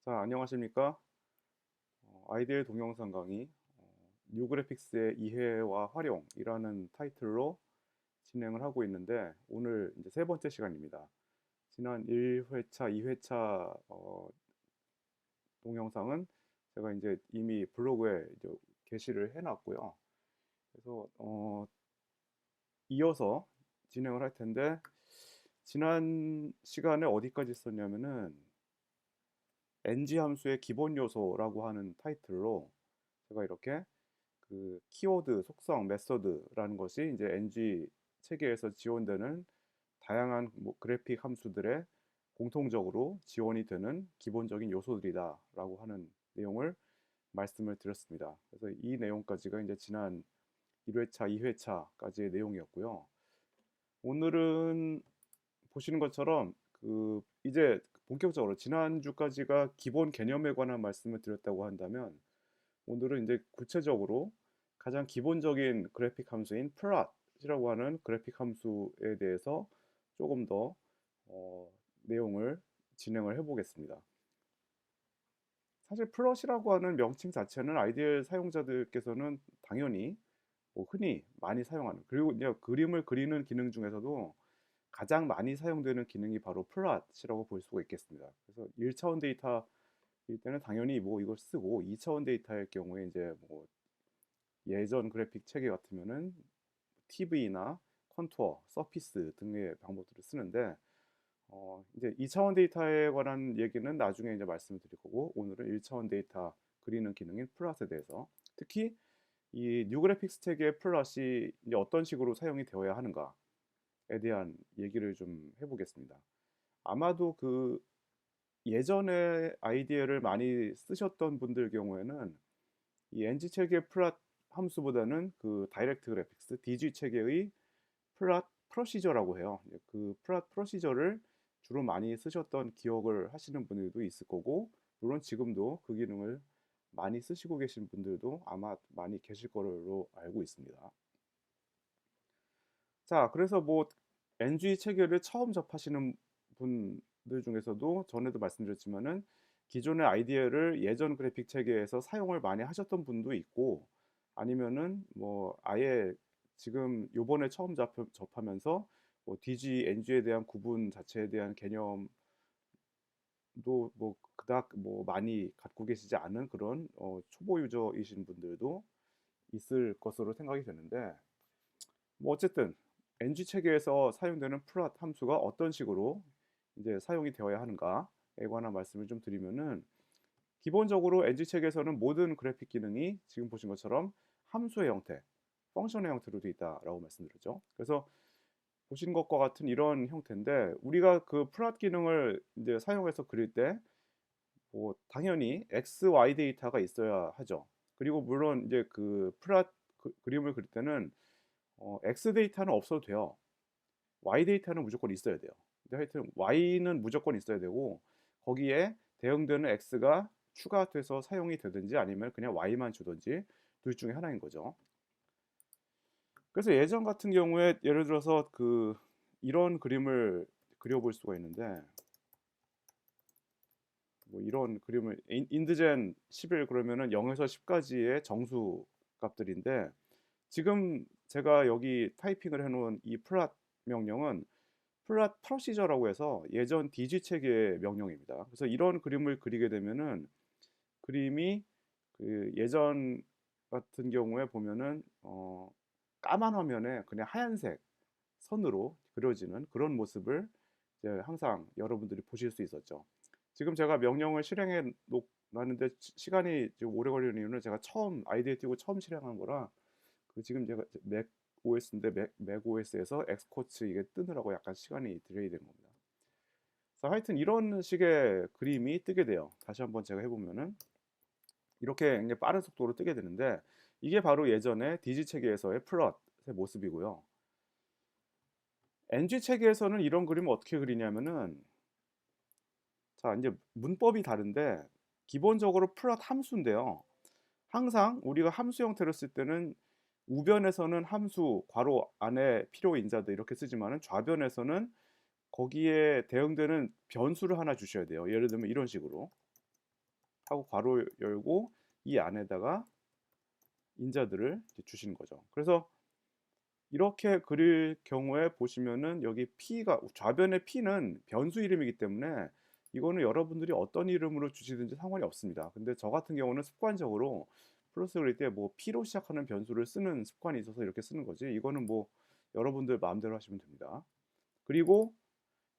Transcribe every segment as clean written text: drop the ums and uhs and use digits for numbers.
자, 안녕하십니까? 아이디어 동영상 강의 뉴그래픽스의 이해와 활용이라는 타이틀로 진행을 하고 있는데 오늘 이제 세 번째 시간입니다. 지난 1회차, 2회차 동영상은 제가 이제 이미 블로그에 이제 게시를 해놨고요. 그래서 이어서 진행을 할 텐데 지난 시간에 어디까지 썼냐면은 ng 함수의 기본 요소라고 하는 타이틀로 제가 이렇게 그 키워드, 속성, 메서드라는 것이 이제 ng 체계에서 지원되는 다양한 그래픽 함수들의 공통적으로 지원이 되는 기본적인 요소들이다라고 하는 내용을 말씀을 드렸습니다. 그래서 이 내용까지가 이제 지난 1회차, 2회차까지의 내용이었고요. 오늘은 보시는 것처럼 이제 본격적으로 지난주까지가 기본 개념에 관한 말씀을 드렸다고 한다면 오늘은 이제 구체적으로 가장 기본적인 그래픽 함수인 plot이라고 하는 그래픽 함수에 대해서 조금 더 내용을 진행을 해보겠습니다. 사실 플롯이라고 하는 명칭 자체는 아이디어 사용자들께서는 당연히 뭐 흔히 많이 사용하는, 그리고 이제 그림을 그리는 기능 중에서도 가장 많이 사용되는 기능이 바로 플롯이라고 볼 수가 있겠습니다. 그래서 1차원 데이터일 때는 당연히 뭐 이걸 쓰고 2차원 데이터일 경우에 이제 뭐 예전 그래픽 체계 같으면은 TV나 컨투어, 서피스 등의 방법들을 쓰는데 이제 2차원 데이터에 관한 얘기는 나중에 이제 말씀을 드릴 거고 오늘은 1차원 데이터 그리는 기능인 플롯에 대해서 특히 이 뉴그래픽스 체계의 플롯이 이제 어떤 식으로 사용이 되어야 하는가에 대한 얘기를 좀 해보겠습니다. 아마도 예전에 아이디어를 많이 쓰셨던 분들 경우에는 이 ng 체계의 플롯 함수보다는 그 다이렉트 그래픽스 DG 체계의 플롯 프로시저라고 해요. 그 플롯 프로시저를 주로 많이 쓰셨던 기억을 하시는 분들도 있을 거고 물론 지금도 그 기능을 많이 쓰시고 계신 분들도 아마 많이 계실 거로 알고 있습니다. 자, 그래서 뭐 ng 체계를 처음 접하시는 분들 중에서도 전에도 말씀드렸지만은 기존의 아이디어를 예전 그래픽 체계에서 사용을 많이 하셨던 분도 있고 아니면은 뭐 아예 지금 요번에 처음 접하면서 뭐 DG, NG에 대한 구분 자체에 대한 개념도 뭐 그닥 뭐 많이 갖고 계시지 않은 그런 초보 유저이신 분들도 있을 것으로 생각이 되는데 뭐 어쨌든 ng 체계에서 사용되는 플롯 함수가 어떤 식으로 이제 사용이 되어야 하는가에 관한 말씀을 좀 드리면은 기본적으로 ng 체계에서는 모든 그래픽 기능이 지금 보신 것처럼 함수의 형태, 펑션의 형태로 되어 있다라고 말씀드렸죠. 그래서 보신 것과 같은 이런 형태인데 우리가 그 플롯 기능을 이제 사용해서 그릴 때 뭐 당연히 x, y 데이터가 있어야 하죠. 그리고 물론 이제 그 플롯 그림을 그릴 때는 x 데이터는 없어도 돼요. y 데이터는 무조건 있어야 돼요. 근데 하여튼 y는 무조건 있어야 되고 거기에 대응되는 x가 추가돼서 사용이 되든지 아니면 그냥 y만 주든지 둘 중에 하나인 거죠. 그래서 예전 같은 경우에 예를 들어서 이런 그림을 그려볼 수가 있는데 뭐 이런 그림을 인드젠 11 그러면은 0에서 10까지의 정수 값들인데 지금 제가 여기 타이핑을 해놓은 이 플롯 명령은 플롯 프로시저라고 해서 예전 DG 체계의 명령입니다. 그래서 이런 그림을 그리게 되면은 그림이 예전 같은 경우에 보면은 까만 화면에 그냥 하얀색 선으로 그려지는 그런 모습을 이제 항상 여러분들이 보실 수 있었죠. 지금 제가 명령을 실행해 놨는데 시간이 지금 오래 걸리는 이유는 제가 처음 아이디어 띄고 처음 실행한 거라 지금 제가 맥 OS인데 맥 OS에서 엑스코츠 이게 뜨느라고 약간 시간이 딜레이 된 겁니다. 그래서 하여튼 이런 식의 그림이 뜨게 돼요. 다시 한번 제가 해보면은 이렇게 굉장히 빠른 속도로 뜨게 되는데 이게 바로 예전에 디지 체계에서의 플롯의 모습이고요. NG 체계에서는 이런 그림을 어떻게 그리냐면은 자 이제 문법이 다른데 기본적으로 플롯 함수인데요. 항상 우리가 함수 형태로 쓸 때는 우변에서는 함수 괄호 안에 필요 인자들 이렇게 쓰지만은 좌변에서는 거기에 대응되는 변수를 하나 주셔야 돼요. 예를 들면 이런 식으로 하고 괄호 열고 이 안에다가 인자들을 주시는 거죠. 그래서 이렇게 그릴 경우에 보시면은 여기 P가 좌변의 P는 변수 이름이기 때문에 이거는 여러분들이 어떤 이름으로 주시든지 상관이 없습니다. 근데 저 같은 경우는 습관적으로 플러스 그릴 때 뭐 P로 시작하는 변수를 쓰는 습관이 있어서 이렇게 쓰는 거지. 이거는 뭐 여러분들 마음대로 하시면 됩니다. 그리고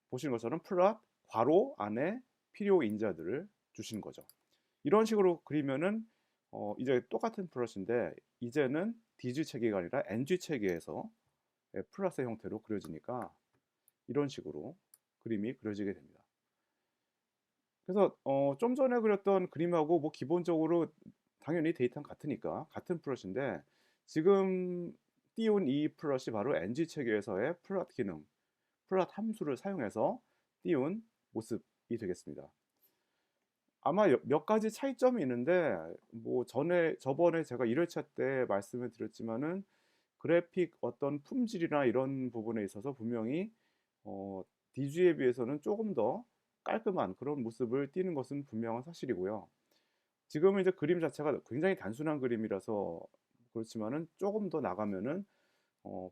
보시는 것처럼 플롯 괄호 안에 필요 인자들을 주시는 거죠. 이런 식으로 그리면은 이제 똑같은 플롯인데 이제는 DG 체계가 아니라 NG 체계에서 플러스의 형태로 그려지니까 이런 식으로 그림이 그려지게 됩니다. 그래서 좀 전에 그렸던 그림하고 뭐 기본적으로 당연히 데이터는 같으니까 같은 플롯인데 지금 띄운 이 플롯이 바로 NG 체계에서의 플롯 기능, 플롯 함수를 사용해서 띄운 모습이 되겠습니다. 아마 몇 가지 차이점이 있는데 뭐 저번에 제가 1회차 때 말씀을 드렸지만은 그래픽 어떤 품질이나 이런 부분에 있어서 분명히 DG에 비해서는 조금 더 깔끔한 그런 모습을 띠는 것은 분명한 사실이고요. 지금은 이제 그림 자체가 굉장히 단순한 그림이라서 그렇지만은 조금 더 나가면은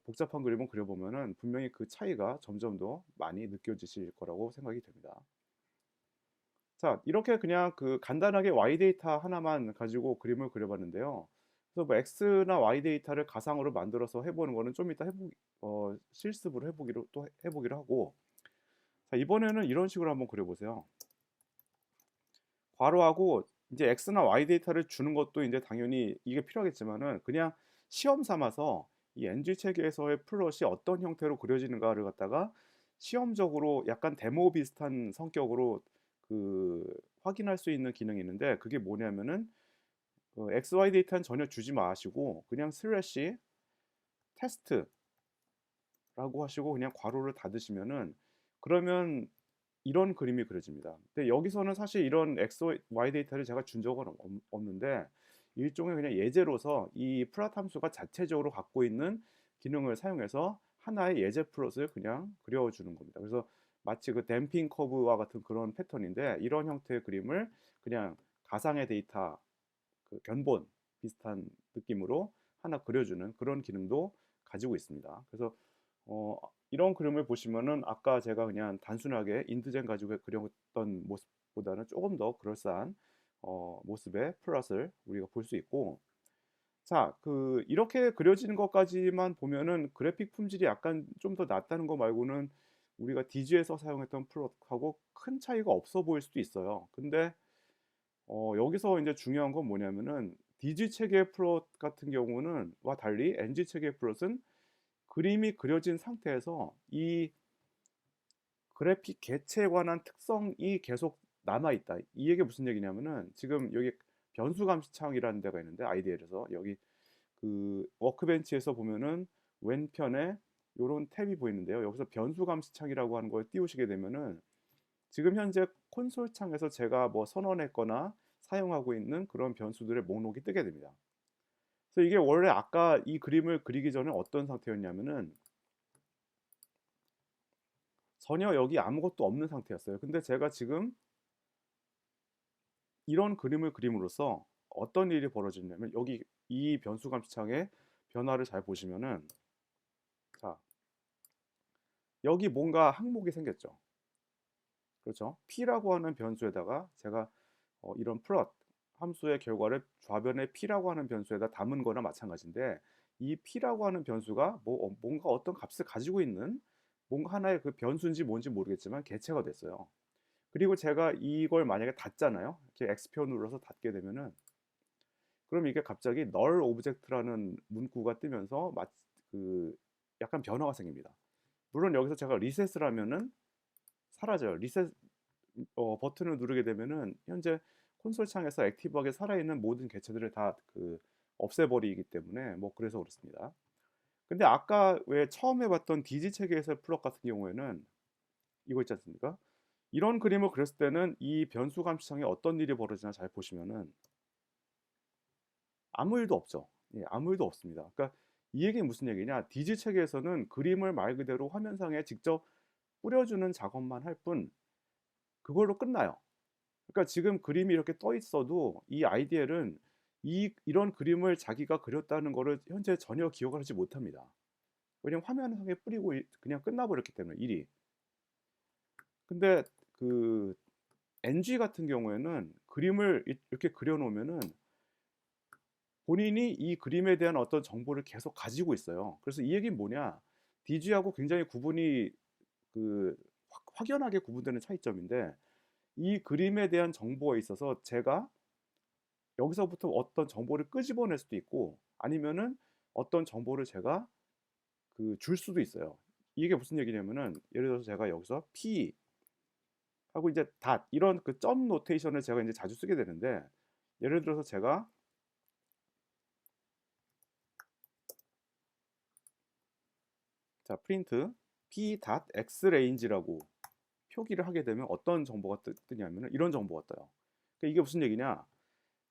복잡한 그림을 그려보면은 분명히 그 차이가 점점 더 많이 느껴지실 거라고 생각이 됩니다. 자, 이렇게 그냥 그 간단하게 Y 데이터 하나만 가지고 그림을 그려봤는데요. 그래서 뭐 X나 Y 데이터를 가상으로 만들어서 해보는 거는 좀 이따 실습으로 해보기로 하고, 자, 이번에는 이런 식으로 한번 그려보세요. 괄호하고 이제 X나 Y 데이터를 주는 것도 이제 당연히 이게 필요하겠지만은 그냥 시험 삼아서 이 NG 체계에서의 플롯이 어떤 형태로 그려지는가를 갖다가 시험적으로 약간 데모 비슷한 성격으로 그 확인할 수 있는 기능이 있는데 그게 뭐냐면은 XY 데이터는 전혀 주지 마시고 그냥 슬래시 테스트라고 하시고 그냥 괄호를 닫으시면은 그러면 이런 그림이 그려집니다. 근데 여기서는 사실 이런 XY 데이터를 제가 준 적은 없는데 일종의 그냥 예제로서 이 플롯 함수가 자체적으로 갖고 있는 기능을 사용해서 하나의 예제 플롯을 그냥 그려주는 겁니다. 그래서 마치 그 댐핑 커브와 같은 그런 패턴인데 이런 형태의 그림을 그냥 가상의 데이터 그 견본 비슷한 느낌으로 하나 그려주는 그런 기능도 가지고 있습니다. 그래서 이런 그림을 보시면은 아까 제가 그냥 단순하게 인트젠 가지고 그렸던 모습보다는 조금 더 그럴싸한 모습의 플롯을 우리가 볼 수 있고, 자, 이렇게 그려지는 것까지만 보면은 그래픽 품질이 약간 좀 더 낫다는 거 말고는 우리가 DG에서 사용했던 플롯하고 큰 차이가 없어 보일 수도 있어요. 근데 여기서 이제 중요한 건 뭐냐면은 DG 체계 플롯 같은 경우는 와 달리 NG 체계 플롯은 그림이 그려진 상태에서 이 그래픽 개체에 관한 특성이 계속 남아 있다. 이 얘기 무슨 얘기냐면은 지금 여기 변수 감시창이라는 데가 있는데 IDL에서 여기 그 워크벤치에서 보면은 왼편에 요런 탭이 보이는데요. 여기서 변수 감시창이라고 하는 걸 띄우시게 되면은 지금 현재 콘솔 창에서 제가 뭐 선언했거나 사용하고 있는 그런 변수들의 목록이 뜨게 됩니다. 그래서 이게 원래 아까 이 그림을 그리기 전에 어떤 상태였냐면은 전혀 여기 아무것도 없는 상태였어요. 근데 제가 지금 이런 그림을 그림으로써 어떤 일이 벌어지냐면 여기 이 변수 감시창의 변화를 잘 보시면은 자, 여기 뭔가 항목이 생겼죠. 그렇죠? P라고 하는 변수에다가 제가 이런 플롯 함수의 결과를 좌변에 P라고 하는 변수에다 담은 거나 마찬가지인데 이 P라고 하는 변수가 뭔가 어떤 값을 가지고 있는 뭔가 하나의 그 변수인지 뭔지 모르겠지만 개체가 됐어요. 그리고 제가 이걸 만약에 닫잖아요. 이렇게 X표 눌러서 닫게 되면은 그럼 이게 갑자기 null object라는 문구가 뜨면서 그 약간 변화가 생깁니다. 물론 여기서 제가 리셋을 하면은 사라져요. 리셋 버튼을 누르게 되면은 현재 콘솔 창에서 액티브하게 살아있는 모든 개체들을 다 없애버리기 때문에 뭐 그래서 그렇습니다. 근데 아까 왜 처음에 봤던 디지 체계에서의 플롯 같은 경우에는 이거 있지 않습니까? 이런 그림을 그렸을 때는 이 변수 감시창에 어떤 일이 벌어지나 잘 보시면은 아무 일도 없죠. 예, 아무 일도 없습니다. 그러니까 이 얘기는 무슨 얘기냐? 디지 체계에서는 그림을 말 그대로 화면상에 직접 뿌려주는 작업만 할 뿐 그걸로 끝나요. 그러니까 지금 그림이 이렇게 떠 있어도 이 IDL은 이런 그림을 자기가 그렸다는 거를 현재 전혀 기억을 하지 못합니다. 왜냐면 화면상에 뿌리고 그냥 끝나버렸기 때문에 일이. 근데 그 NG 같은 경우에는 그림을 이렇게 그려놓으면은 본인이 이 그림에 대한 어떤 정보를 계속 가지고 있어요. 그래서 이 얘기는 뭐냐? DG하고 굉장히 구분이 그 확연하게 구분되는 차이점인데, 이 그림에 대한 정보에 있어서 제가 여기서부터 어떤 정보를 끄집어낼 수도 있고, 아니면은 어떤 정보를 제가 줄 수도 있어요. 이게 무슨 얘기냐면은, 예를 들어서 제가 여기서 P 하고 이제 닷 이런 그 점 노테이션을 제가 이제 자주 쓰게 되는데, 예를 들어서 제가 자 프린트 p 닷 x range라고 표기를 하게 되면 어떤 정보가 뜨냐면은 이런 정보가 떠요. 그러니까 이게 무슨 얘기냐?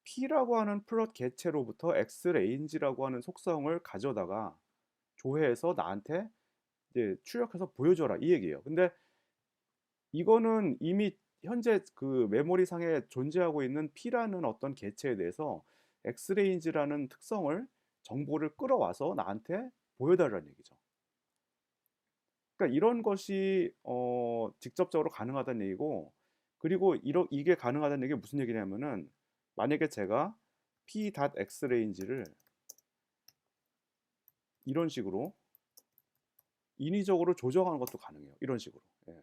P라고 하는 플롯 개체로부터 X range라고 하는 속성을 가져다가 조회해서 나한테 이제 출력해서 보여줘라 이 얘기예요. 근데 이거는 이미 현재 그 메모리 상에 존재하고 있는 P라는 어떤 개체에 대해서 X range라는 특성을 정보를 끌어와서 나한테 보여달라는 얘기죠. 그러니까 이런 것이 직접적으로 가능하다는 얘기고, 그리고 이게 가능하다는 얘기가 무슨 얘기냐면은, 만약에 제가 p.x range를 이런 식으로 인위적으로 조정하는 것도 가능해요. 이런 식으로. 예.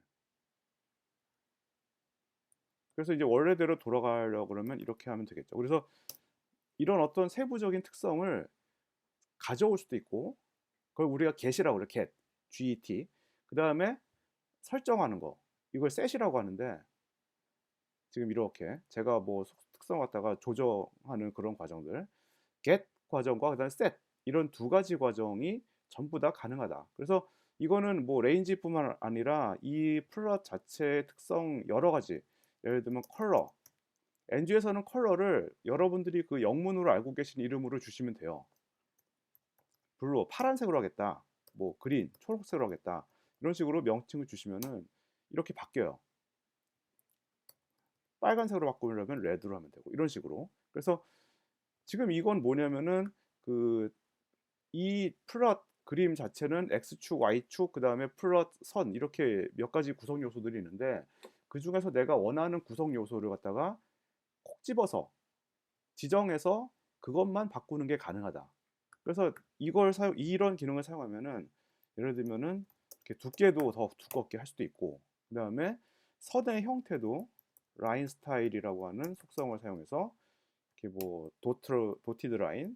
그래서 이제 원래대로 돌아가려고 그러면 이렇게 하면 되겠죠. 그래서 이런 어떤 세부적인 특성을 가져올 수도 있고, 그걸 우리가 get이라고 그래요. get. 그 다음에 설정하는 거. 이걸 set이라고 하는데, 지금 이렇게 제가 뭐 특성 갖다가 조정하는 그런 과정들, get 과정과 그다음에 set 이런 두 가지 과정이 전부 다 가능하다. 그래서 이거는 뭐 레인지뿐만 아니라 이 플롯 자체의 특성 여러 가지, 예를 들면 컬러, NG에서는 컬러를 여러분들이 그 영문으로 알고 계신 이름으로 주시면 돼요. 블루, 파란색으로 하겠다. 뭐 그린, 초록색으로 하겠다. 이런 식으로 명칭을 주시면은 이렇게 바뀌어요. 빨간색으로 바꾸려면 레드로 하면 되고 이런 식으로. 그래서 지금 이건 뭐냐면은 이 플롯 그림 자체는 X축, Y축, 그 다음에 플롯 선 이렇게 몇 가지 구성 요소들이 있는데, 그 중에서 내가 원하는 구성 요소를 갖다가 콕 집어서 지정해서 그것만 바꾸는 게 가능하다. 그래서 이런 기능을 사용하면은 예를 들면은 이렇게 두께도 더 두껍게 할 수도 있고, 그 다음에 선의 형태도 라인 스타일이라고 하는 속성을 사용해서 이렇게 뭐 도티드 라인,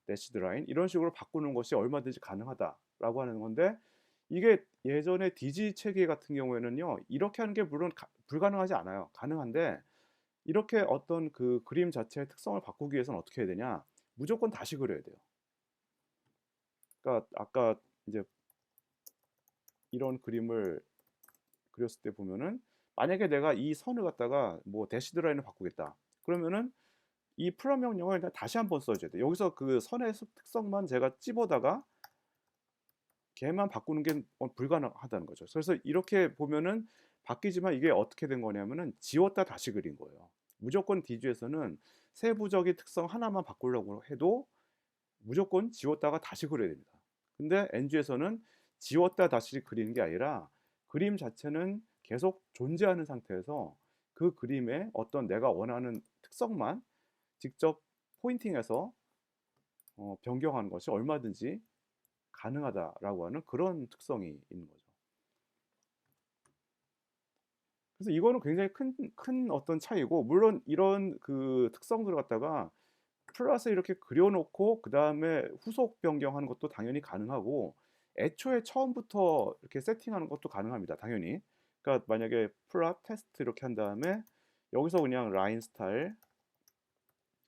대시드 라인 이런 식으로 바꾸는 것이 얼마든지 가능하다라고 하는 건데, 이게 예전에 DG 체계 같은 경우에는요 이렇게 하는 게 물론 불가능하지 않아요. 가능한데, 이렇게 어떤 그 그림 자체의 특성을 바꾸기 위해서는 어떻게 해야 되냐? 무조건 다시 그려야 돼요. 그러니까 아까 이제 이런 그림을 그렸을 때 보면은, 만약에 내가 이 선을 갖다가 뭐 대시드 라인을 바꾸겠다. 그러면은 이 플롯 명령을 다시 한번 써줘야 돼. 여기서 그 선의 특성만 제가 찝어다가 걔만 바꾸는 게 불가능하다는 거죠. 그래서 이렇게 보면은 바뀌지만 이게 어떻게 된 거냐면은 지웠다 다시 그린 거예요. 무조건 DG에서는 세부적인 특성 하나만 바꾸려고 해도 무조건 지웠다가 다시 그려야 됩니다. 근데 NG에서는 지웠다 다시 그리는 게 아니라 그림 자체는 계속 존재하는 상태에서 그 그림의 어떤 내가 원하는 특성만 직접 포인팅해서 변경하는 것이 얼마든지 가능하다라고 하는 그런 특성이 있는 거죠. 그래서 이거는 굉장히 큰 어떤 차이고, 물론 이런 그 특성들을 갖다가 플러스 이렇게 그려놓고 그 다음에 후속 변경하는 것도 당연히 가능하고, 애초에 처음부터 이렇게 세팅하는 것도 가능합니다. 당연히. 그러니까 만약에 플롯 테스트 이렇게 한 다음에 여기서 그냥 라인 스타일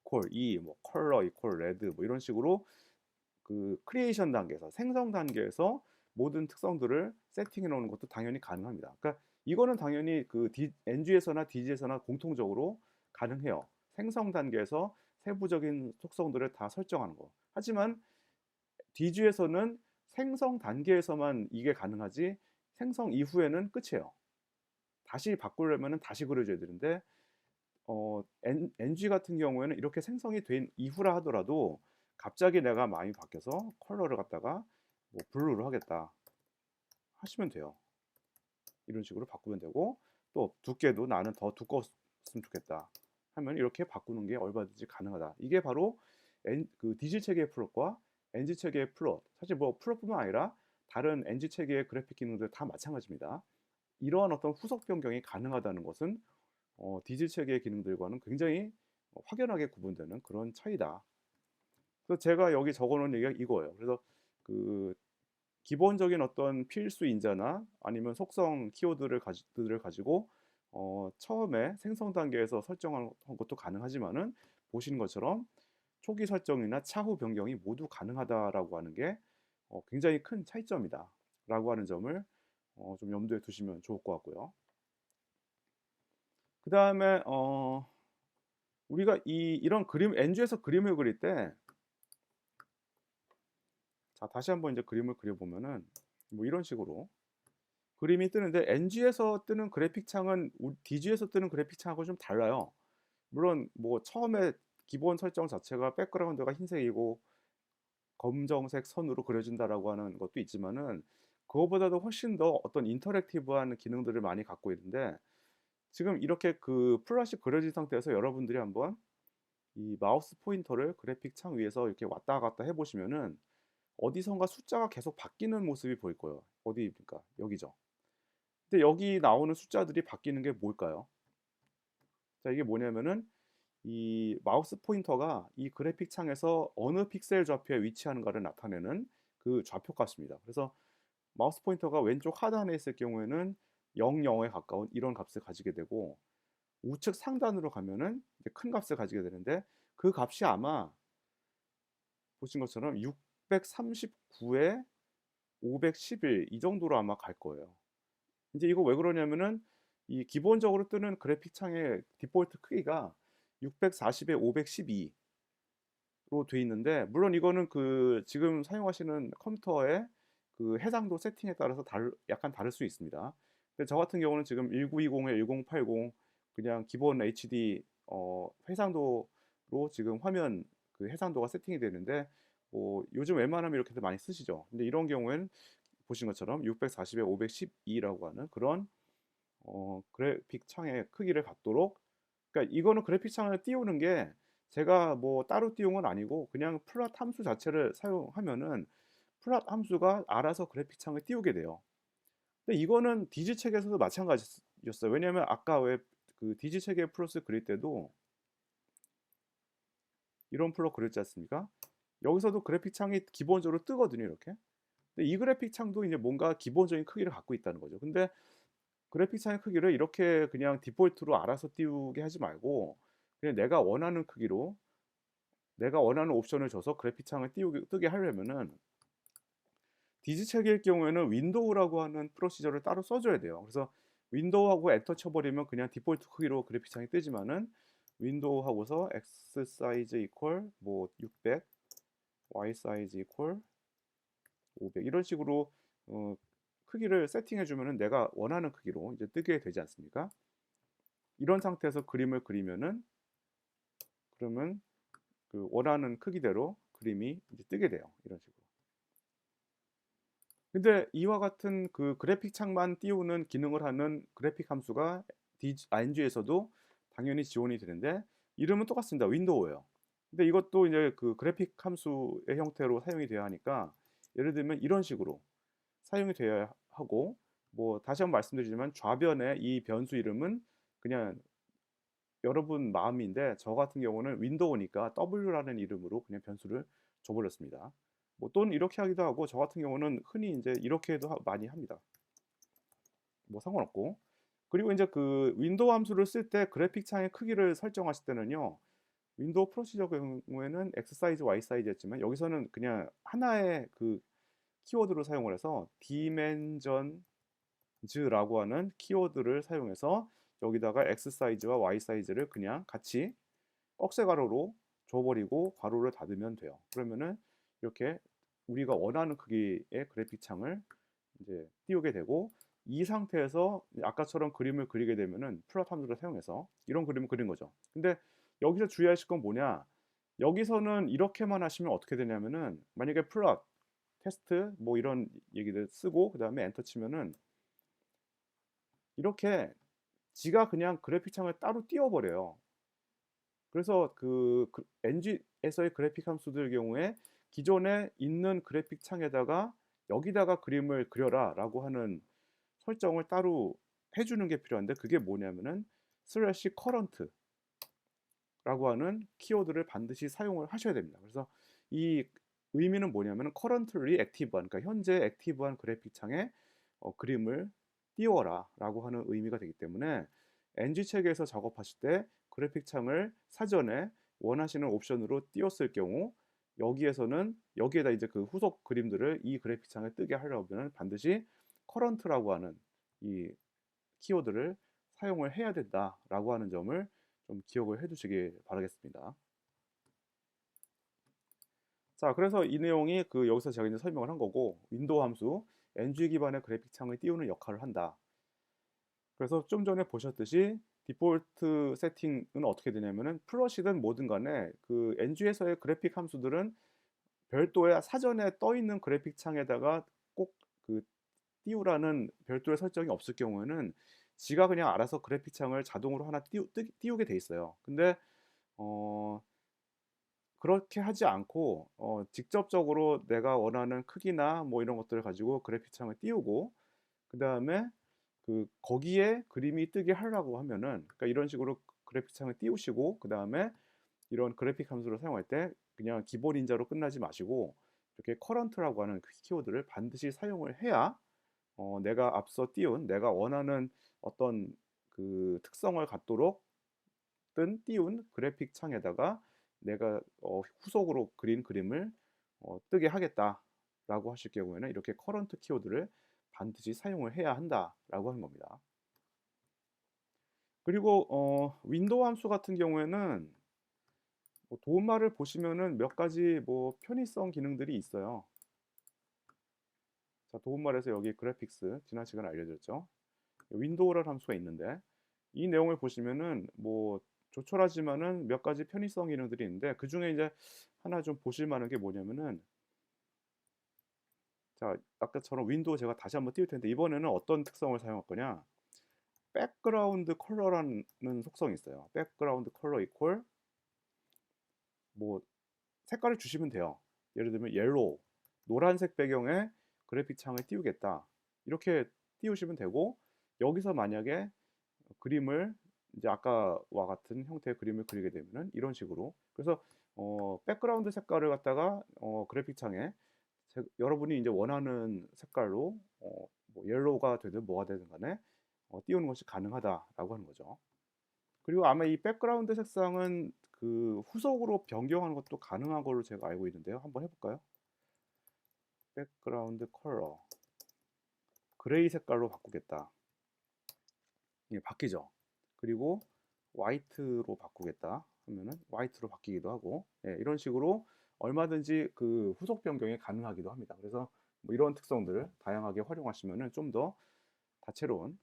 이퀄 뭐 컬러 이퀄 레드 뭐 이런 식으로 그 크리에이션 단계에서 생성 단계에서 모든 특성들을 세팅해 놓는 것도 당연히 가능합니다. 그러니까 이거는 당연히 그 NG에서나 DG에서나 공통적으로 가능해요. 생성 단계에서 세부적인 속성들을 다 설정하는 거. 하지만 DG에서는 생성 단계에서만 이게 가능하지 생성 이후에는 끝이에요. 다시 바꾸려면 다시 그려줘야 되는데, NG 같은 경우에는 이렇게 생성이 된 이후라 하더라도 갑자기 내가 마음이 바뀌어서 컬러를 갖다가 뭐 블루로 하겠다 하시면 돼요. 이런 식으로 바꾸면 되고, 또 두께도 나는 더 두꺼웠으면 좋겠다 하면 이렇게 바꾸는 게 얼마든지 가능하다. 이게 바로 그 디지 체계의 플롯과 NG 체계의 플롯, 사실 뭐 플롯뿐만 아니라 다른 NG 체계의 그래픽 기능들 다 마찬가지입니다. 이러한 어떤 후속 변경이 가능하다는 것은 디지 체계의 기능들과는 굉장히 확연하게 구분되는 그런 차이다. 그래서 제가 여기 적어놓은 얘기가 이거예요. 그래서 그 기본적인 어떤 필수 인자나 아니면 속성 키워드를 가지고 처음에 생성 단계에서 설정한 것도 가능하지만은 보시는 것처럼 초기 설정이나 차후 변경이 모두 가능하다라고 하는 게 굉장히 큰 차이점이다라고 하는 점을 좀 염두에 두시면 좋을 것 같고요. 그 다음에 우리가 이런 그림 NG에서 그림을 그릴 때, 자 다시 한번 이제 그림을 그려보면은 뭐 이런 식으로 그림이 뜨는데, NG에서 뜨는 그래픽 창은 DG에서 뜨는 그래픽 창하고 좀 달라요. 물론 뭐 처음에 기본 설정 자체가 백그라운드가 흰색이고 검정색 선으로 그려진다라고 하는 것도 있지만은, 그거보다도 훨씬 더 어떤 인터랙티브한 기능들을 많이 갖고 있는데, 지금 이렇게 그 플랫이 그려진 상태에서 여러분들이 한번 이 마우스 포인터를 그래픽 창 위에서 이렇게 왔다 갔다 해보시면은 어디선가 숫자가 계속 바뀌는 모습이 보일 거예요. 어디입니까? 여기죠. 근데 여기 나오는 숫자들이 바뀌는 게 뭘까요? 자, 이게 뭐냐면은 이 마우스 포인터가 이 그래픽 창에서 어느 픽셀 좌표에 위치하는가를 나타내는 그 좌표 값입니다. 그래서 마우스 포인터가 왼쪽 하단에 있을 경우에는 0, 0에 가까운 이런 값을 가지게 되고, 우측 상단으로 가면은 이제 큰 값을 가지게 되는데, 그 값이 아마 보신 것처럼 639에 511 이 정도로 아마 갈 거예요. 이제 이거 왜 그러냐면은 이 기본적으로 뜨는 그래픽 창의 디폴트 크기가 640에 512로 돼 있는데, 물론 이거는 그 지금 사용하시는 컴퓨터의 그 해상도 세팅에 따라서 약간 다를 수 있습니다. 근데 저 같은 경우는 지금 1920에 1080 그냥 기본 HD 해상도로 지금 화면 그 해상도가 세팅이 되는데, 뭐 요즘 웬만하면 이렇게도 많이 쓰시죠. 근데 이런 경우에는 보신 것처럼 640에 512라고 하는 그런 그래픽 창의 크기를 갖도록, 그러니까 이거는 그래픽 창을 띄우는 게 제가 뭐 따로 띄운 건 아니고 그냥 플랫 함수 자체를 사용하면은 플랫 함수가 알아서 그래픽 창을 띄우게 돼요. 근데 이거는 디지 책에서도 마찬가지였어요. 왜냐하면 아까 왜 그 디지 책의 플롯을 그릴 때도 이런 플롯 그렸지 않습니까? 여기서도 그래픽 창이 기본적으로 뜨거든요, 이렇게. 근데 이 그래픽 창도 이제 뭔가 기본적인 크기를 갖고 있다는 거죠. 근데 그래픽 창의 크기를 이렇게 그냥 디폴트로 알아서 띄우게 하지 말고, 그냥 내가 원하는 크기로 내가 원하는 옵션을 줘서 그래픽 창을 뜨게 하려면은, 디지 체계일 경우에는 윈도우라고 하는 프로시저를 따로 써줘야 돼요. 그래서 윈도우하고 엔터 쳐버리면 그냥 디폴트 크기로 그래픽 창이 뜨지만은, 윈도우하고서 X 사이즈 이퀄 뭐 600, Y 사이즈 이퀄 500 이런 식으로 어, 크기를 세팅해 주면은 내가 원하는 크기로 이제 뜨게 되지 않습니까? 이런 상태에서 그림을 그리면은, 그러면 그 원하는 크기대로 그림이 이제 뜨게 돼요. 이런 식으로. 근데 이와 같은 그 그래픽 창만 띄우는 기능을 하는 그래픽 함수가 NG에서도 당연히 지원이 되는데, 이름은 똑같습니다. 윈도우예요. 근데 이것도 이제 그 그래픽 함수의 형태로 사용이 되어야 하니까, 예를 들면 이런 식으로 사용이 되어야 하고, 뭐 다시 한번 말씀드리지만 좌변에 이 변수 이름은 그냥 여러분 마음인데, 저 같은 경우는 윈도우니까 W라는 이름으로 그냥 변수를 줘버렸습니다. 뭐 또는 이렇게 하기도 하고, 저 같은 경우는 흔히 이제 이렇게도 많이 합니다. 뭐 상관없고. 그리고 이제 그 윈도우 함수를 쓸 때 그래픽 창의 크기를 설정하실 때는요, 윈도우 프로시저 경우에는 X 사이즈, Y 사이즈였지만 여기서는 그냥 하나의 그 키워드로 사용을 해서 dimensions라고 하는 키워드를 사용해서 여기다가 X 사이즈와 Y 사이즈를 그냥 같이 억새 가로로 줘버리고 괄호를 닫으면 돼요. 그러면은 이렇게 우리가 원하는 크기의 그래픽 창을 이제 띄우게 되고, 이 상태에서 아까처럼 그림을 그리게 되면은 플롯 함수를 사용해서 이런 그림을 그린 거죠. 근데 여기서 주의하실 건 뭐냐? 여기서는 이렇게만 하시면 어떻게 되냐면은 만약에 플롯, 테스트 뭐 이런 얘기들 쓰고 그다음에 엔터 치면은 이렇게 지가 그냥 그래픽 창을 따로 띄워버려요. 그래서 NG에서의 그래픽 함수들 경우에 기존에 있는 그래픽 창에다가 여기다가 그림을 그려라라고 하는 설정을 따로 해주는 게 필요한데 그게 뭐냐면은 슬래시 커런트라고 하는 키워드를 반드시 사용을 하셔야 됩니다. 그래서 이 의미는 뭐냐면은 currently active한, 그러니까 현재 액티브한 그래픽 창에 그림을 띄워라라고 하는 의미가 되기 때문에 NG 체계에서 작업하실 때 그래픽 창을 사전에 원하시는 옵션으로 띄웠을 경우 여기에다 이제 그 후속 그림들을 이 그래픽 창에 뜨게 하려면 반드시 current라고 하는 이 키워드를 사용을 해야 된다라고 하는 점을 좀 기억을 해두시길 바라겠습니다. 자, 그래서 이 내용이 여기서 제가 이제 설명을 한 거고 윈도우 함수 ng 기반의 그래픽 창을 띄우는 역할을 한다. 그래서 좀 전에 보셨듯이 디폴트 세팅은 어떻게 되냐면은 플러시든 뭐든 간에 ng에서의 그래픽 함수들은 별도의 사전에 떠 있는 그래픽 창에다가 꼭 띄우라는 별도의 설정이 없을 경우에는 지가 그냥 알아서 그래픽 창을 자동으로 하나 띄우게 돼 있어요. 근데 어, 그렇게 하지 않고 직접적으로 내가 원하는 크기나 뭐 이런 것들을 가지고 그래픽 창을 띄우고 그 다음에 거기에 그림이 뜨게 하려고 하면은 그러니까 이런 식으로 그래픽 창을 띄우시고 그 다음에 이런 그래픽 함수를 사용할 때 그냥 기본 인자로 끝나지 마시고 이렇게 커런트라고 하는 키워드를 반드시 사용을 해야 내가 앞서 띄운 내가 원하는 어떤 특성을 갖도록 띄운 그래픽 창에다가 내가 후속으로 그린 그림을 뜨게 하겠다라고 하실 경우에는 이렇게 커런트 키워드를 반드시 사용을 해야 한다라고 하는 겁니다. 그리고 윈도우 함수 같은 경우에는 뭐 도움말을 보시면은 몇 가지 뭐 편의성 기능들이 있어요. 자, 도움말에서 여기 그래픽스 지난 시간에 알려드렸죠. 윈도우라는 함수가 있는데 이 내용을 보시면은 뭐 조촐하지만은 몇 가지 편의성 기능들이 있는데 그 중에 이제 하나 좀 보실 만한 게 뭐냐면은 자, 아까처럼 윈도우 제가 다시 한번 띄울 텐데 이번에는 어떤 특성을 사용할 거냐? 백그라운드 컬러라는 속성이 있어요. 백그라운드 컬러 이퀄 뭐 색깔을 주시면 돼요. 예를 들면 옐로우 노란색 배경에 그래픽 창을 띄우겠다. 이렇게 띄우시면 되고 여기서 만약에 그림을 이제 아까와 같은 형태의 그림을 그리게 되면은 이런 식으로 그래서 백그라운드 색깔을 갖다가 그래픽 창에 여러분이 이제 원하는 색깔로 뭐 옐로우가 되든 뭐가 되든 간에 띄우는 것이 가능하다라고 하는 거죠. 그리고 아마 이 백그라운드 색상은 후속으로 변경하는 것도 가능한 걸로 제가 알고 있는데요. 한번 해볼까요? 백그라운드 컬러 그레이 색깔로 바꾸겠다. 예, 바뀌죠. 그리고 화이트로 바꾸겠다 하면은 화이트로 바뀌기도 하고 이런 식으로 얼마든지 후속 변경이 가능하기도 합니다. 그래서 뭐 이런 특성들을 다양하게 활용하시면은 좀 더 다채로운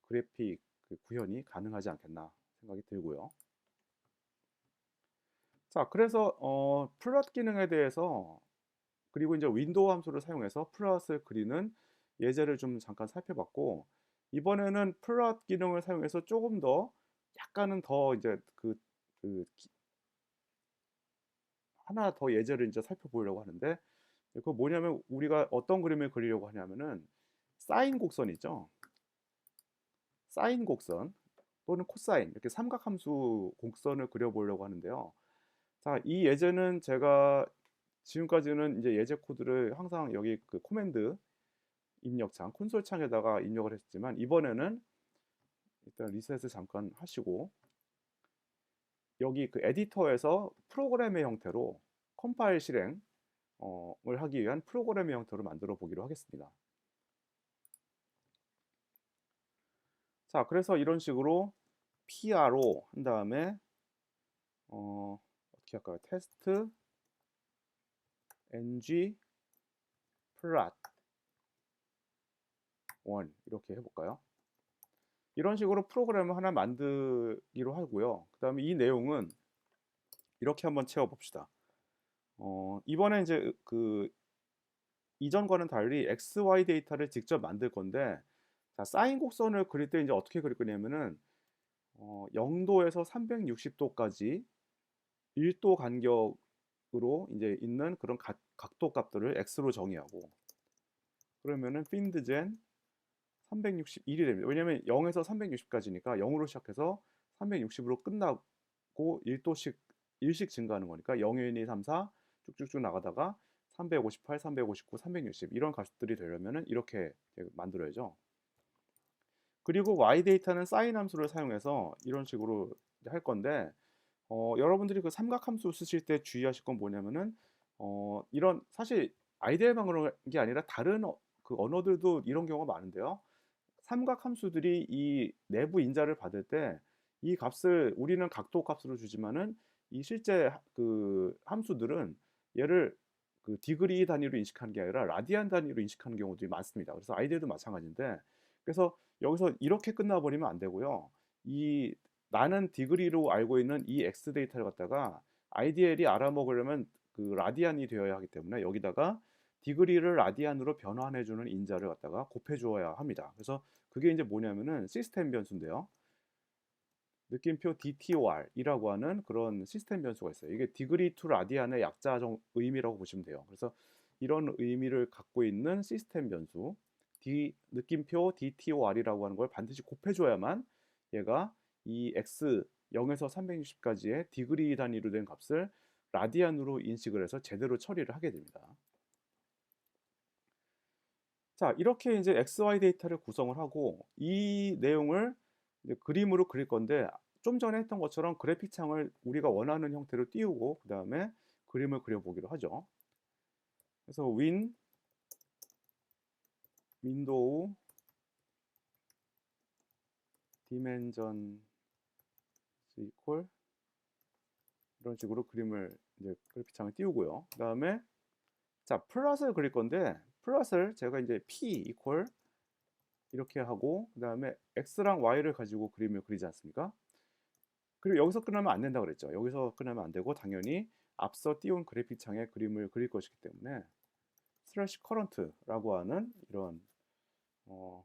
그래픽 구현이 가능하지 않겠나 생각이 들고요. 자, 그래서 플롯 기능에 대해서 그리고 이제 윈도우 함수를 사용해서 플롯을 그리는 예제를 좀 잠깐 살펴봤고 이번에는 플롯 기능을 사용해서 조금 더 약간은 더 이제 하나 더 예제를 이제 살펴보려고 하는데 그 뭐냐면 우리가 어떤 그림을 그리려고 하냐면은 사인 곡선 있죠. 사인 곡선 또는 코사인 이렇게 삼각함수 곡선을 그려보려고 하는데요. 자, 이 예제는 제가 지금까지는 이제 예제 코드를 항상 여기 코맨드 입력창 콘솔 창에다가 입력을 했지만 이번에는 일단 리셋을 잠깐 하시고 여기 에디터에서 프로그램의 형태로 컴파일 실행을 하기 위한 프로그램의 형태로 만들어 보기로 하겠습니다. 자, 그래서 이런 식으로 PRO 한 다음에 어떻게 할까요? 테스트 ng 플랫 이렇게 해볼까요? 이런 식으로 프로그램을 하나 만들기로 하고요. 그 다음에 이 내용은 이렇게 한번 채워봅시다. 이번에 이제 그 이전과는 달리 XY 데이터를 직접 만들 건데, 자, 사인 곡선을 그릴 때 이제 어떻게 그릴 거냐면은 0도에서 360도까지 1도 간격으로 이제 있는 그런 각도 값들을 x로 정의하고, 그러면은 핀드젠 361이 됩니다. 왜냐면 0에서 360까지니까 0으로 시작해서 360으로 끝나고 1도씩 1씩 증가하는 거니까 0, 1, 2, 3, 4 쭉쭉쭉 나가다가 358, 359, 360 이런 값들이 되려면은 이렇게 만들어야죠. 그리고 y 데이터는 사인 함수를 사용해서 이런 식으로 할 건데, 여러분들이 그 삼각함수 쓰실 때 주의하실 건 뭐냐면은 이런 사실 아이디어만 그런 게 아니라 다른 그 언어들도 이런 경우가 많은데요. 삼각함수들이 이 내부 인자를 받을 때 이 값을 우리는 각도 값으로 주지만은 이 실제 그 함수들은 얘를 그 디그리 단위로 인식하는 게 아니라 라디안 단위로 인식하는 경우들이 많습니다. 그래서 아이디어도 마찬가지인데, 그래서 여기서 이렇게 끝나버리면 안 되고요. 이 나는 디그리로 알고 있는 이 x 데이터를 갖다가 IDL이 알아먹으려면 그 라디안이 되어야 하기 때문에 여기다가 디그리를 라디안으로 변환해주는 인자를 갖다가 곱해 주어야 합니다. 그래서 그게 이제 뭐냐면은 시스템 변수인데요. 느낌표 DTOR이라고 하는 그런 시스템 변수가 있어요. 이게 디그리 투 라디안의 약자 의미라고 보시면 돼요. 그래서 이런 의미를 갖고 있는 시스템 변수 느낌표 DTOR이라고 하는 걸 반드시 곱해줘야만 얘가 이 x 0에서 360까지의 디그리 단위로 된 값을 라디안으로 인식을 해서 제대로 처리를 하게 됩니다. 자, 이렇게 이제 XY 데이터를 구성을 하고 이 내용을 이제 그림으로 그릴 건데, 좀 전에 했던 것처럼 그래픽 창을 우리가 원하는 형태로 띄우고 그 다음에 그림을 그려보기로 하죠. 그래서 윈도우 디멘전 이퀄 이런 식으로 그림을 이제 그래픽 창을 띄우고요. 그 다음에 자, 플롯을 그릴 건데 플롯을 제가 이제 p 이퀄 이렇게 하고 그 다음에 x랑 y를 가지고 그림을 그리지 않습니까? 그리고 여기서 끝나면 안 된다고 그랬죠. 여기서 끝나면 안 되고 당연히 앞서 띄운 그래픽 창에 그림을 그릴 것이기 때문에 슬래시 커런트라고 하는 이런 어,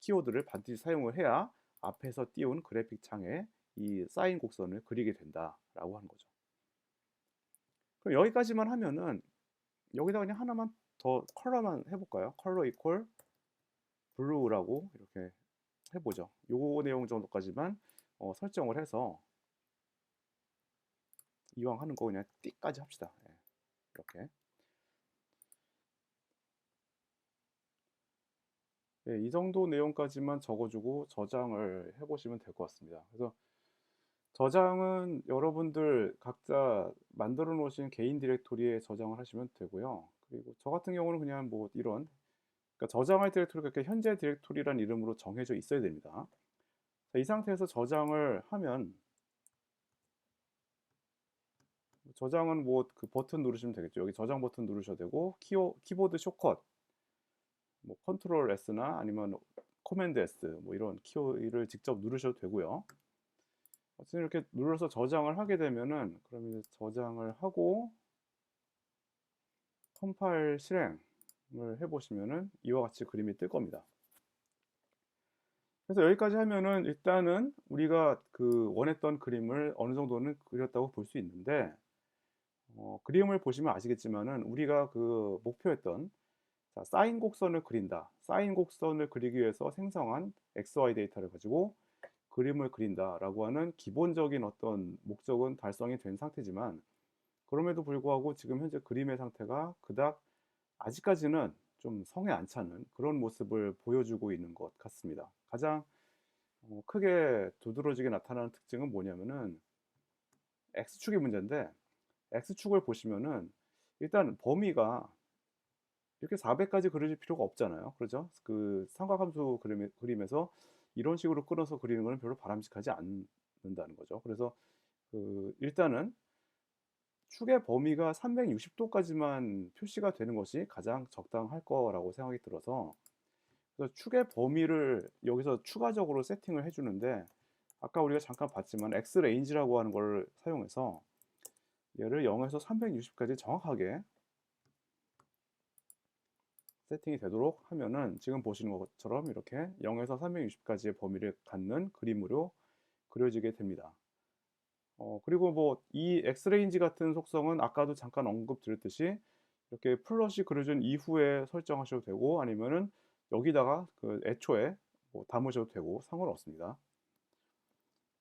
키워드를 반드시 사용을 해야 앞에서 띄운 그래픽 창에 이 사인 곡선을 그리게 된다라고 하는 거죠. 그럼 여기까지만 하면은 여기다 그냥 하나만 더 컬러만 해볼까요? 컬러 이퀄 블루라고 이렇게 해보죠. 요 내용 정도까지만 설정을 해서 이왕 하는 거 그냥 띠까지 합시다. 예, 이렇게. 네, 이 정도 내용까지만 적어주고 저장을 해보시면 될 것 같습니다. 그래서 저장은 여러분들 각자 만들어 놓으신 개인 디렉토리에 저장을 하시면 되고요. 그리고 저 같은 경우는 그냥 뭐 이런, 그러니까 저장할 디렉토리가 이렇게 현재 디렉토리라는 이름으로 정해져 있어야 됩니다. 자, 이 상태에서 저장을 하면 저장은 뭐 그 버튼 누르시면 되겠죠. 여기 저장 버튼 누르셔도 되고 키보드 숏컷 뭐 컨트롤 S나 아니면 코맨드 S 뭐 이런 키를 직접 누르셔도 되고요. 어쨌든 이렇게 눌러서 저장을 하게 되면은 그럼 이제 저장을 하고 컴파일 실행을 해보시면은 이와 같이 그림이 뜰 겁니다. 그래서 여기까지 하면은 일단은 우리가 그 원했던 그림을 어느 정도는 그렸다고 볼 수 있는데, 그림을 보시면 아시겠지만은 우리가 그 목표했던 자, 사인 곡선을 그린다. 사인 곡선을 그리기 위해서 생성한 XY 데이터를 가지고 그림을 그린다라고 하는 기본적인 어떤 목적은 달성이 된 상태지만, 그럼에도 불구하고 지금 현재 그림의 상태가 그닥 아직까지는 좀 성에 안 차는 그런 모습을 보여주고 있는 것 같습니다. 가장 크게 두드러지게 나타나는 특징은 뭐냐면은 X축의 문제인데, X축을 보시면은 일단 범위가 이렇게 400까지 그려질 필요가 없잖아요. 그렇죠? 그 삼각함수 그림에서 이런 식으로 끊어서 그리는 것은 별로 바람직하지 않는다는 거죠. 그래서 그 일단은 축의 범위가 360도까지만 표시가 되는 것이 가장 적당할 거라고 생각이 들어서, 그래서 축의 범위를 여기서 추가적으로 세팅을 해 주는데 아까 우리가 잠깐 봤지만 X레인지라고 하는 걸 사용해서 얘를 0에서 360까지 정확하게 세팅이 되도록 하면은 지금 보시는 것처럼 이렇게 0에서 360까지의 범위를 갖는 그림으로 그려지게 됩니다. 그리고 뭐 이 X레인지 같은 속성은 아까도 잠깐 언급드렸듯이 이렇게 플롯이 그려진 이후에 설정하셔도 되고 아니면은 여기다가 그 애초에 뭐 담으셔도 되고 상관없습니다.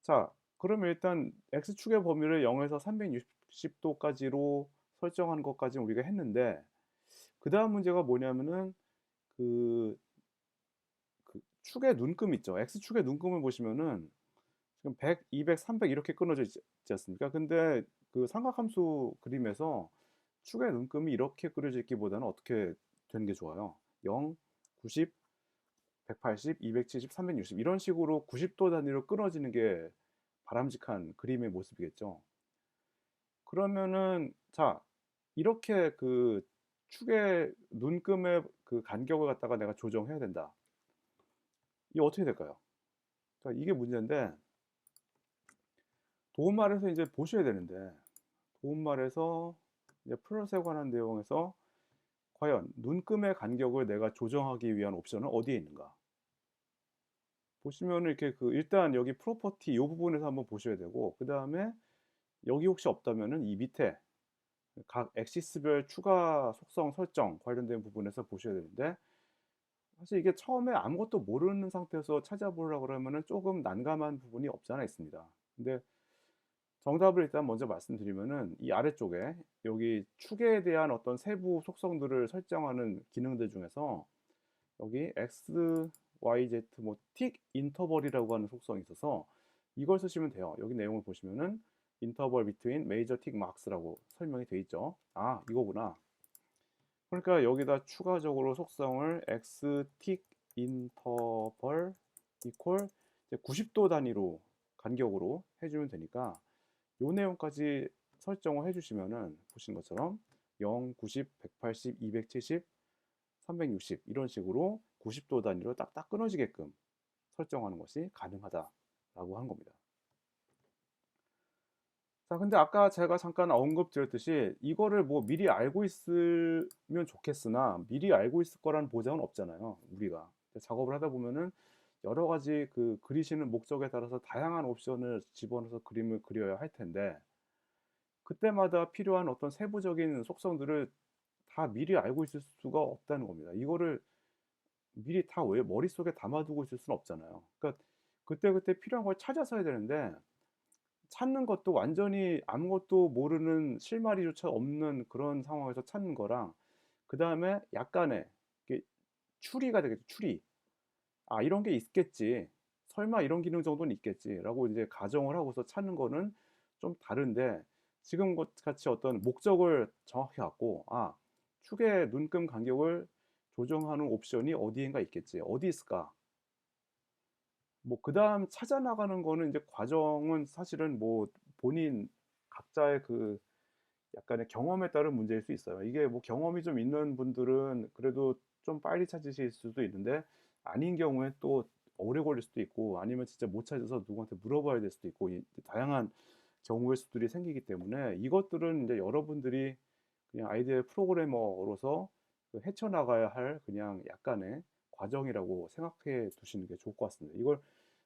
자, 그러면 일단 X축의 범위를 0에서 360도까지로 설정하는 것까지는 우리가 했는데 그다음 문제가 뭐냐면은 그 축의 눈금 있죠. X축의 눈금을 보시면은 지금 100, 200, 300 이렇게 끊어져 있지 않습니까? 근데 그 삼각함수 그림에서 축의 눈금이 이렇게 그려져 있기보다는 어떻게 되는 게 좋아요? 0, 90, 180, 270, 360 이런 식으로 90도 단위로 끊어지는 게 바람직한 그림의 모습이겠죠. 그러면은 자, 이렇게 그 축의 눈금의 그 간격을 갖다가 내가 조정해야 된다. 이게 어떻게 될까요? 자, 이게 문제인데 도움말에서 이제 보셔야 되는데 도움말에서 이제 플롯에 관한 내용에서 과연 눈금의 간격을 내가 조정하기 위한 옵션은 어디에 있는가? 보시면은 이렇게 그 일단 여기 프로퍼티 요 부분에서 한번 보셔야 되고 그다음에 여기 혹시 없다면은 이 밑에 각 엑시스별 추가 속성 설정 관련된 부분에서 보셔야 되는데 사실 이게 처음에 아무것도 모르는 상태에서 찾아보려고 그러면은 조금 난감한 부분이 없지 않아 있습니다. 근데 정답을 일단 먼저 말씀드리면은 이 아래쪽에 여기 축에 대한 어떤 세부 속성들을 설정하는 기능들 중에서 여기 X, Y, Z 뭐 틱 인터벌이라고 하는 속성이 있어서 이걸 쓰시면 돼요. 여기 내용을 보시면은 인터벌 비트윈 메이저 틱 마크스라고 설명이 돼 있죠. 아, 이거구나. 그러니까 여기다 추가적으로 속성을 X 틱 인터벌 이퀄 90도 단위로 간격으로 해주면 되니까 요 내용까지 설정을 해주시면은 보신 것처럼 0, 90, 180, 270, 360 이런 식으로 90도 단위로 딱딱 끊어지게끔 설정하는 것이 가능하다라고 한 겁니다. 자, 근데 아까 제가 잠깐 언급드렸듯이 이거를 뭐 미리 알고 있으면 좋겠으나 미리 알고 있을 거라는 보장은 없잖아요, 우리가. 작업을 하다 보면은 여러 가지 그 그리시는 목적에 따라서 다양한 옵션을 집어넣어서 그림을 그려야 할 텐데 그때마다 필요한 어떤 세부적인 속성들을 다 미리 알고 있을 수가 없다는 겁니다. 이거를 미리 다 왜 머릿속에 담아두고 있을 수는 없잖아요. 그러니까 그때그때 필요한 걸 찾아서 해야 되는데 찾는 것도 완전히 아무것도 모르는 실마리조차 없는 그런 상황에서 찾는 거랑 그다음에 약간의 이게 추리가 되겠죠. 추리. '아 이런 게 있겠지. 설마 이런 기능 정도는 있겠지.'라고 이제 가정을 하고서 찾는 거는 좀 다른데 지금 것 같이 어떤 목적을 정확히 갖고 '아 축의 눈금 간격을 조정하는 옵션이 어디엔가 있겠지. 어디 있을까?' 뭐 그다음 찾아 나가는 거는 이제 과정은 사실은 뭐 본인 각자의 그 약간의 경험에 따른 문제일 수 있어요. 이게 뭐 경험이 좀 있는 분들은 그래도 좀 빨리 찾으실 수도 있는데 아닌 경우에 또 오래 걸릴 수도 있고 아니면 진짜 못 찾아서 누구한테 물어봐야 될 수도 있고 이 다양한 경우의 수들이 생기기 때문에 이것들은 이제 여러분들이 그냥 아이디어 프로그래머로서 그 헤쳐나가야 할 그냥 약간의 과정이라고 생각해 두시는 게 좋을 것 같습니다. 이걸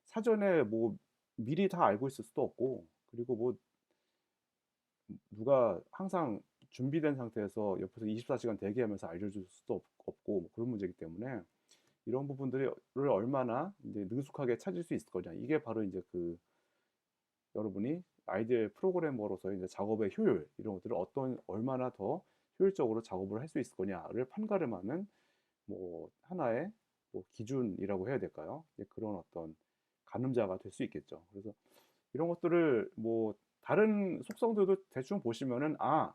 사전에 뭐 미리 다 알고 있을 수도 없고 그리고 뭐 누가 항상 준비된 상태에서 옆에서 24시간 대기하면서 알려줄 수도 없고 뭐 그런 문제이기 때문에 이런 부분들을 얼마나 이제 능숙하게 찾을 수 있을 거냐 이게 바로 이제 그 여러분이 아이디어 프로그래머로서 이제 작업의 효율 이런 것들을 어떤 얼마나 더 효율적으로 작업을 할 수 있을 거냐를 판가름하는 뭐 하나의 뭐 기준이라고 해야 될까요? 이제 그런 어떤 가늠자가 될 수 있겠죠. 그래서 이런 것들을 뭐 다른 속성들도 대충 보시면은 아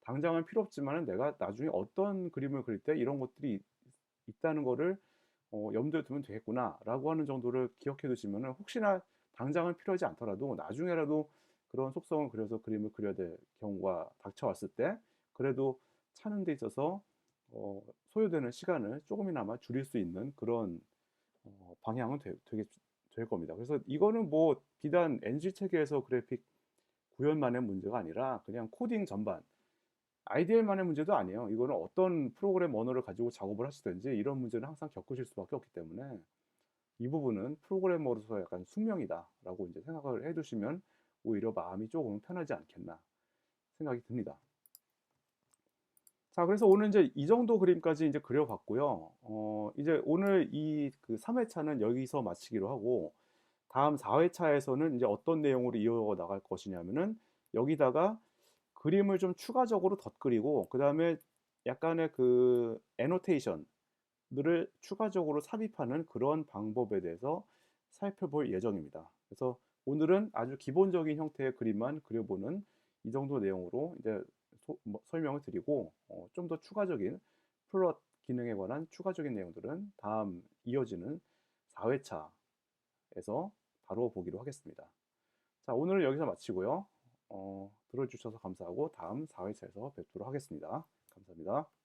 당장은 필요 없지만은 내가 나중에 어떤 그림을 그릴 때 이런 것들이 있다는 거를 염두에 두면 되겠구나라고 하는 정도를 기억해 두시면은 혹시나 당장은 필요하지 않더라도 나중에라도 그런 속성을 그려서 그림을 그려야 될 경우가 닥쳐왔을 때 그래도 찾는 데 있어서 소요되는 시간을 조금이나마 줄일 수 있는 그런 방향은 되게 될 겁니다. 그래서 이거는 뭐 비단 NG 체계에서 그래픽 구현만의 문제가 아니라 그냥 코딩 전반, IDL만의 문제도 아니에요. 이거는 어떤 프로그램 언어를 가지고 작업을 하시든지 이런 문제는 항상 겪으실 수밖에 없기 때문에 이 부분은 프로그래머로서 약간 숙명이다라고 이제 생각을 해두시면 오히려 마음이 조금 편하지 않겠나 생각이 듭니다. 자, 그래서 오늘 이제 이 정도 그림까지 이제 그려봤고요. 이제 오늘 이 그 3회차는 여기서 마치기로 하고 다음 4회차에서는 이제 어떤 내용으로 이어가 나갈 것이냐면은 여기다가 그림을 좀 추가적으로 덧그리고 그 다음에 약간의 그 애노테이션들을 추가적으로 삽입하는 그런 방법에 대해서 살펴볼 예정입니다. 그래서 오늘은 아주 기본적인 형태의 그림만 그려보는 이 정도 내용으로 이제 설명을 드리고 좀 더 추가적인 플롯 기능에 관한 추가적인 내용들은 다음 이어지는 4회차에서 바로 보기로 하겠습니다. 자, 오늘은 여기서 마치고요. 들어주셔서 감사하고 다음 4회차에서 뵙도록 하겠습니다. 감사합니다.